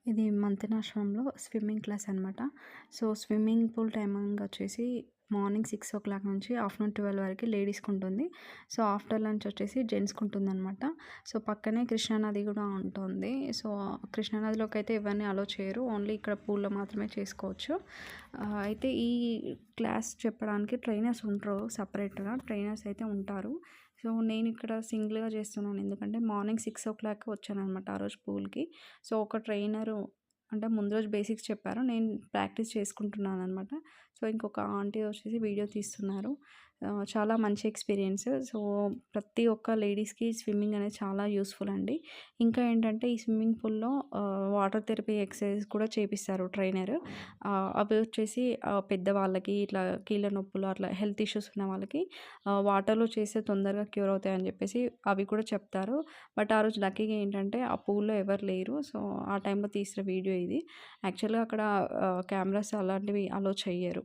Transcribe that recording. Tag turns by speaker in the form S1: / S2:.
S1: ఇది మంతెనాశ్రమంలో swimming class అనమాట. So, swimming pool timing వచ్చేసి మార్నింగ్ 6:00 నుంచి ఆఫ్టర్‌నూన్ 12 వరకి లేడీస్‌కుంటుంది. సో, ఆఫ్టర్ లంచ్ వచ్చేసి జెంట్స్‌కుంటుందనమాట. సో, పక్కనే కృష్ణానది గూడా ఉంటుంది. సో, కృష్ణానదిలోకైతే ఎవరిని అలో చేయరు. ఓన్లీ ఇక్కడ పూల్‌లో మాత్రమే చేసుకోవచ్చు. అయితే ఈ క్లాస్ చెప్పడానికి ట్రైనర్స్ ఉండరు సెపరేట్‌గా. ట్రైనర్స్ అయితే ఉంటారు. సో, నేనిక్కడ సింగిల్‌గా చేస్తున్నాను. ఎందుకంటే మార్నింగ్ 6:00 వచ్చాననమాట ఆ రోజు పూల్‌కి. సో, ఒక ట్రైనరు అంటే ముందు రోజు బేసిక్స్ చెప్పారు. నేను ప్రాక్టీస్ చేసుకుంటున్నాననమాట. సో, ఇంకొక ఆంటీ వచ్చేసి వీడియో తీస్తున్నారు. చాలా మంచి ఎక్స్‌పీరియన్స్. సో, ప్రతి ఒక్క లేడీస్‌కి స్విమ్మింగ్ అనేది చాలా యూజ్‌ఫుల్ అండి. ఇంకా ఏంటంటే ఈ స్విమ్మింగ్ పూల్‌లో వాటర్ థెరపీ ఎక్సర్సైజెస్ కూడా చేపిస్తారు ట్రైనర్. అవి వచ్చేసి పెద్దవాళ్ళకి ఇట్లా కీళ్ళ నొప్పులు అట్లా హెల్త్ ఇష్యూస్ ఉన్న వాళ్ళకి వాటర్‌లో చేస్తే తొందరగా క్యూర్ అవుతాయని చెప్పేసి అవి కూడా చెప్తారు. బట్ ఆ రోజు లక్కీగా ఏంటంటే ఆ పూల్‌లో ఎవరు లేరు. సో, ఆ టైంలో తీసిన వీడియో ఇది. యాక్చువల్‌గా అక్కడ కెమెరాస్ అలాంటివి అలో చెయ్యరు.